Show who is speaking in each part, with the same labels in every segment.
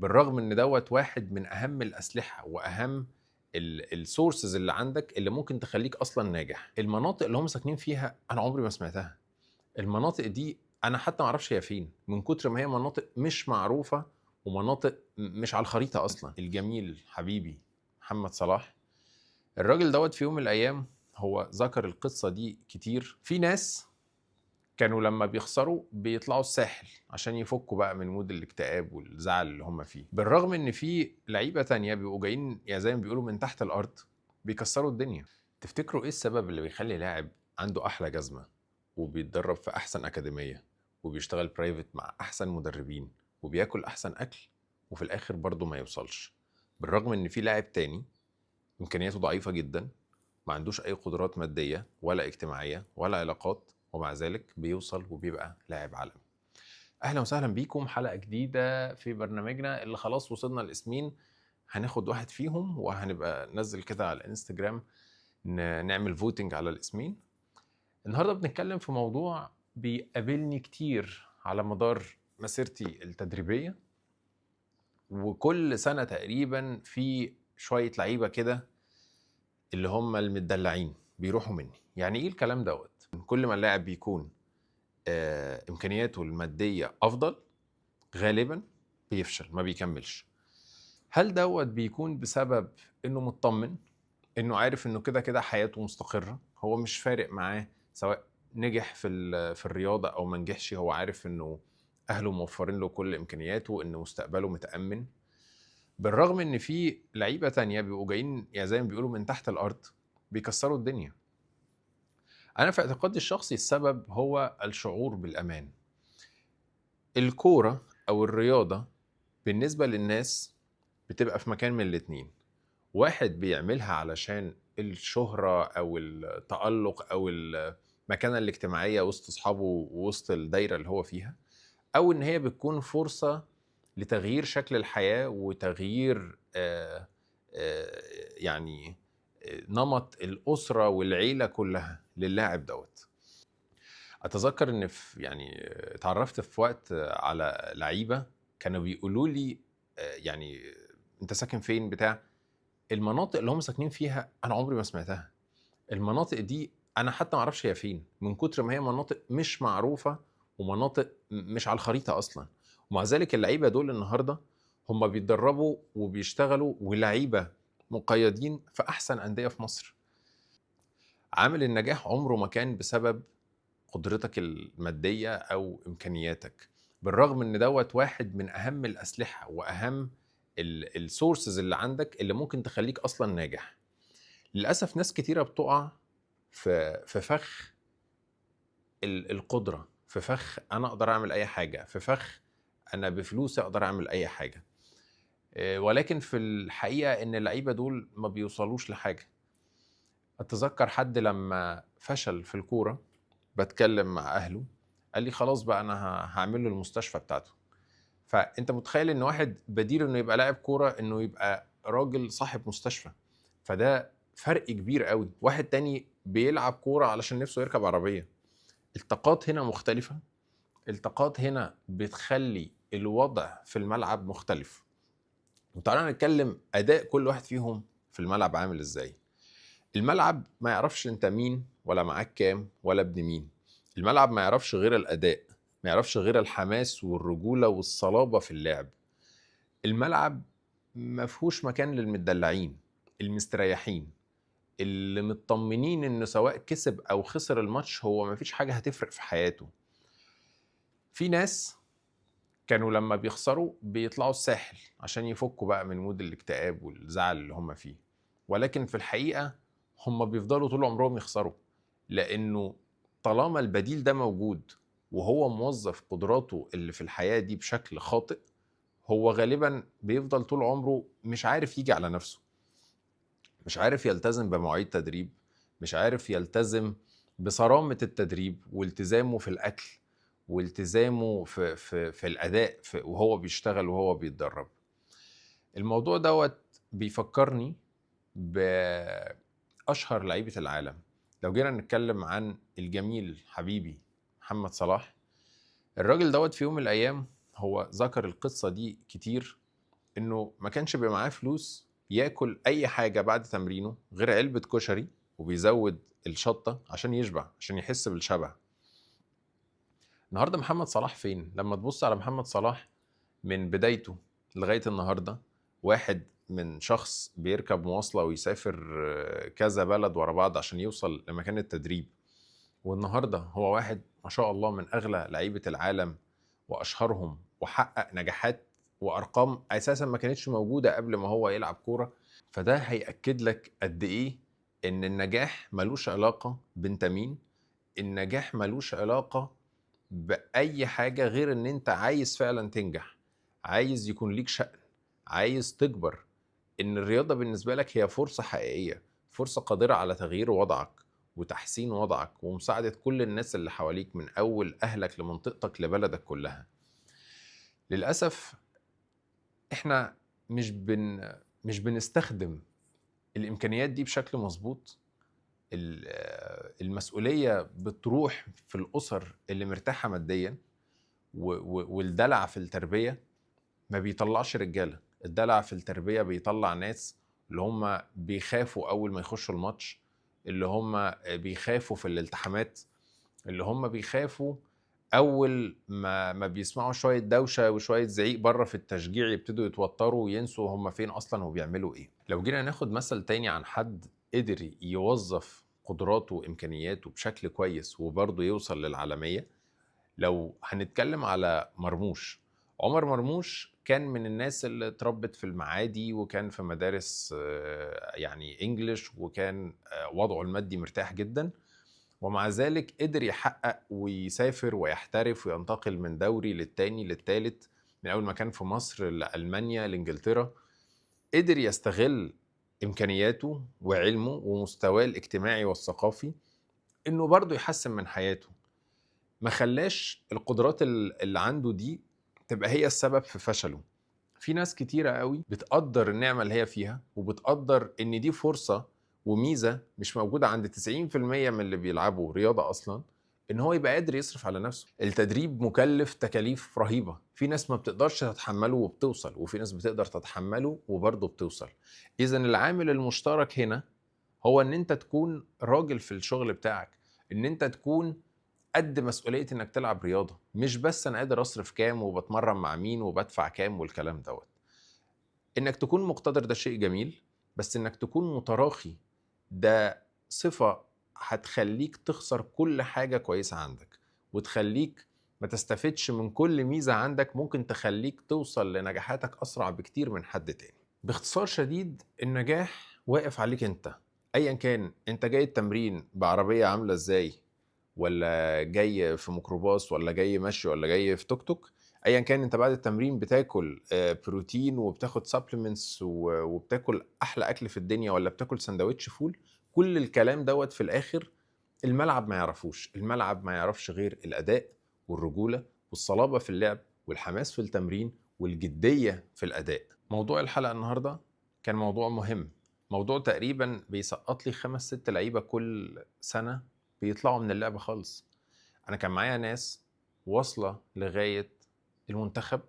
Speaker 1: بالرغم ان دوت واحد من اهم الاسلحه واهم السورسز اللي عندك اللي ممكن تخليك اصلا ناجح. المناطق اللي هم ساكنين فيها انا عمري ما سمعتها. المناطق دي انا حتى ما اعرفش هي فين، من كتر ما هي مناطق مش معروفه ومناطق مش على الخريطه اصلا. الجميل حبيبي محمد صلاح، الراجل دوت في يوم من الايام هو ذكر القصه دي كتير. في ناس كانوا لما بيخسروا بيطلعوا الساحل عشان يفكوا بقى من مود الاكتئاب والزعل اللي هم فيه، بالرغم ان في لعيبه تانية بيبقوا جايين يعني زي ما بيقولوا من تحت الارض بيكسروا الدنيا. تفتكروا ايه السبب اللي بيخلي لاعب عنده احلى جزمه وبيتدرب في احسن اكاديميه وبيشتغل برايفت مع احسن مدربين وبياكل احسن اكل وفي الاخر برضه ما يوصلش، بالرغم ان في لاعب تاني امكانياته ضعيفه جدا، ما عندوش اي قدرات ماديه ولا اجتماعيه ولا علاقات، ومع ذلك بيوصل وبيبقى لاعب عالمي؟ اهلا وسهلا بيكم، حلقه جديده في برنامجنا اللي خلاص وصلنا لاسمين. هناخد واحد فيهم وهنبقى ننزل كده على الانستجرام نعمل فوتنج على الاسمين. النهارده بنتكلم في موضوع بيقابلني كتير على مدار مسيرتي التدريبيه، وكل سنه تقريبا في شويه لعيبه كده اللي هم المدلعين بيروحوا مني. يعني ايه الكلام دوت؟ كل ما اللاعب بيكون امكانياته الماديه افضل غالبا بيفشل ما بيكملش. هل دوت بيكون بسبب انه مطمن، انه عارف انه كده كده حياته مستقره، هو مش فارق معاه سواء نجح في الرياضه او ما نجحش، هو عارف انه اهله موفرين له كل امكانياته، ان مستقبله متامن، بالرغم ان في لعيبه تانية بيبقوا جايين يعني زي ما بيقولوا من تحت الارض بيكسروا الدنيا؟ انا في اعتقادي الشخصي السبب هو الشعور بالامان. الكوره او الرياضه بالنسبه للناس بتبقى في مكان من الاتنين: واحد بيعملها علشان الشهرة أو التألق أو المكانة الاجتماعية وسط أصحابه ووسط الدايرة اللي هو فيها، أو إن هي بتكون فرصة لتغيير شكل الحياة وتغيير يعني نمط الأسرة والعيلة كلها للاعب دوت. أتذكر إن في يعني اتعرفت في وقت على لعيبة كانوا بيقولوا لي يعني أنت ساكن فين بتاع. المناطق اللي هم ساكنين فيها انا عمري ما سمعتها. المناطق دي انا حتى ما اعرفش هي فين، من كتر ما هي مناطق مش معروفه ومناطق مش على الخريطه اصلا. ومع ذلك اللعيبه دول النهارده هم بيتدربوا وبيشتغلوا ولعيبه مقيدين في احسن انديه في مصر. عامل النجاح عمره ما كان بسبب قدرتك الماديه او امكانياتك، بالرغم ان دوت واحد من اهم الاسلحه واهم السورسز اللي عندك اللي ممكن تخليك اصلا ناجح. للاسف ناس كتيره بتقع في فخ القدره، في فخ انا اقدر اعمل اي حاجه، في فخ انا بفلوسي اقدر اعمل اي حاجه. ولكن في الحقيقه ان اللعيبه دول ما بيوصلوش لحاجه. اتذكر حد لما فشل في الكوره بتكلم مع اهله، قال لي خلاص بقى انا هعمل له المستشفى بتاعته. فانت متخيل ان واحد بديل انه يبقى لاعب كوره انه يبقى راجل صاحب مستشفى؟ فده فرق كبير قوي. واحد تاني بيلعب كوره علشان نفسه يركب عربيه. الطاقات هنا مختلفه، الطاقات هنا بتخلي الوضع في الملعب مختلف. وتعالى نتكلم اداء كل واحد فيهم في الملعب عامل ازاي. الملعب ما يعرفش انت مين ولا معاك كام ولا ابن مين. الملعب ما يعرفش غير الاداء، ما يعرفش غير الحماس والرجوله والصلابه في اللعب. الملعب ما فيهوش مكان للمدلعين المستريحين اللي مطمنين ان سواء كسب او خسر الماتش هو ما فيش حاجه هتفرق في حياته. في ناس كانوا لما بيخسروا بيطلعوا الساحل عشان يفكوا بقى من مود الاكتئاب والزعل اللي هم فيه، ولكن في الحقيقه هم بيفضلوا طول عمرهم يخسروا، لانه طالما البديل ده موجود وهو موظف قدراته اللي في الحياه دي بشكل خاطئ، هو غالبا بيفضل طول عمره مش عارف يجي على نفسه، مش عارف يلتزم بمواعيد تدريب، مش عارف يلتزم بصرامة التدريب والتزامه في الأكل والتزامه في الأداء وهو بيشتغل وهو بيتدرب. الموضوع دوت بيفكرني بأشهر لعيبة العالم. لو جينا نتكلم عن الجميل حبيبي محمد صلاح، الراجل دوت في يوم من الأيام هو ذكر القصة دي كتير. انه ما كانش بيبقى معاه فلوس ياكل اي حاجه بعد تمرينه غير علبه كشري، وبيزود الشطه عشان يشبع، عشان يحس بالشبع. النهارده محمد صلاح فين؟ لما تبص على محمد صلاح من بدايته لغايه النهارده، واحد من شخص بيركب مواصله ويسافر كذا بلد ورا بعض عشان يوصل لمكان التدريب، والنهارده هو واحد ما شاء الله من اغلى لعيبه العالم واشهرهم، وحقق نجاحات وارقام اساسا ما كانتش موجوده قبل ما هو يلعب كوره. فده هيأكد لك قد ايه ان النجاح ملوش علاقه بانت مين، النجاح ملوش علاقه باي حاجه غير ان انت عايز فعلا تنجح، عايز يكون ليك شأن، عايز تكبر. ان الرياضه بالنسبه لك هي فرصه حقيقيه، فرصه قادره على تغيير وضعك وتحسين وضعك ومساعده كل الناس اللي حواليك، من اول اهلك لمنطقتك لبلدك كلها. للاسف احنا مش بنستخدم الامكانيات دي بشكل مظبوط. المسؤوليه بتروح في الاسر اللي مرتاحه ماديا، والدلع في التربيه ما بيطلعش رجاله. الدلع في التربيه بيطلع ناس اللي هم بيخافوا اول ما يخشوا الماتش، اللي هم بيخافوا في الالتحامات، اللي هم بيخافوا اول ما بيسمعوا شويه دوشه وشويه زعيق بره في التشجيع يبتدوا يتوتروا وينسوا هم فين اصلا وبيعملوا ايه. لو جينا ناخد مثل تاني عن حد قدر يوظف قدراته وامكانياته بشكل كويس وبرضه يوصل للعالميه، لو هنتكلم على مرموش. عمر مرموش كان من الناس اللي اتربت في المعادي، وكان في مدارس يعني انجليش، وكان وضعه المادي مرتاح جدا، ومع ذلك قدر يحقق ويسافر ويحترف وينتقل من دوري للتاني للتالت، من أول ما كان في مصر لألمانيا لإنجلترا. قدر يستغل إمكانياته وعلمه ومستواه الاجتماعي والثقافي إنه برضه يحسن من حياته. ما خلاش القدرات اللي عنده دي تبقى هي السبب في فشله. في ناس كتيرة قوي بتقدر النعمة اللي هي فيها، وبتقدر ان دي فرصة وميزة مش موجودة عند 90% من اللي بيلعبوا رياضة اصلا، ان هو يبقى قادر يصرف على نفسه. التدريب مكلف تكاليف رهيبة، في ناس ما بتقدرش تتحمله وبتوصل، وفي ناس بتقدر تتحمله وبرضه بتوصل. اذا العامل المشترك هنا هو ان انت تكون راجل في الشغل بتاعك، ان انت تكون قد مسؤولية انك تلعب رياضة، مش بس انا قادر اصرف كام وبتمرن مع مين وبدفع كام والكلام دوت. انك تكون مقتدر ده شيء جميل، بس انك تكون متراخي ده صفة هتخليك تخسر كل حاجة كويسة عندك، وتخليك ما تستفدش من كل ميزة عندك ممكن تخليك توصل لنجاحاتك أسرع بكتير من حد تاني. باختصار شديد، النجاح واقف عليك انت. ايا كان انت جاي التمرين بعربية عاملة ازاي، ولا جاي في ميكروباص، ولا جاي مشي، ولا جاي في توك توك، ايا كان انت بعد التمرين بتاكل بروتين وبتاخد سبلمنتس وبتاكل احلى اكل في الدنيا، ولا بتاكل سندوتش فول، كل الكلام دوت في الاخر الملعب ما يعرفوش. الملعب ما يعرفش غير الاداء والرجولة والصلابة في اللعب والحماس في التمرين والجدية في الاداء. موضوع الحلقة النهاردة كان موضوع مهم، موضوع تقريبا بيسقط لي 5-6 لعيبة كل سنة بيطلعوا من اللعبة خالص. انا كان معايا ناس واصلة لغاية المنتخب،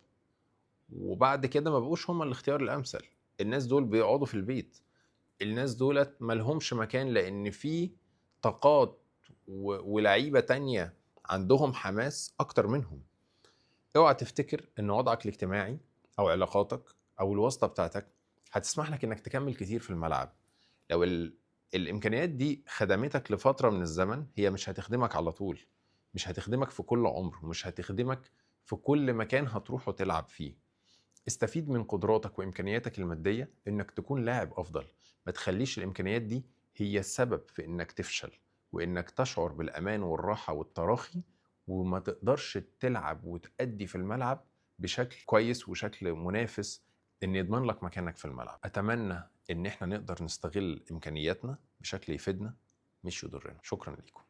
Speaker 1: وبعد كده ما بقوش هم الاختيار الامثل. الناس دول بيقعدوا في البيت، الناس دولت ملهمش مكان، لان في طاقات ولعيبة تانية عندهم حماس اكتر منهم. اوعى تفتكر ان وضعك الاجتماعي او علاقاتك او الواسطة بتاعتك هتسمح لك انك تكمل كتير في الملعب. لو الامكانيات دي خدمتك لفترة من الزمن، هي مش هتخدمك على طول، مش هتخدمك في كل عمر، ومش هتخدمك في كل مكان هتروح وتلعب فيه. استفيد من قدراتك وامكانياتك المادية انك تكون لاعب افضل. ما تخليش الامكانيات دي هي السبب في انك تفشل، وانك تشعر بالامان والراحة والتراخي، وما تقدرش تلعب وتأدي في الملعب بشكل كويس وشكل منافس ان يضمن لك مكانك في الملعب. اتمنى ان احنا نقدر نستغل امكانياتنا بشكل يفيدنا مش يضرنا. شكرا لكم.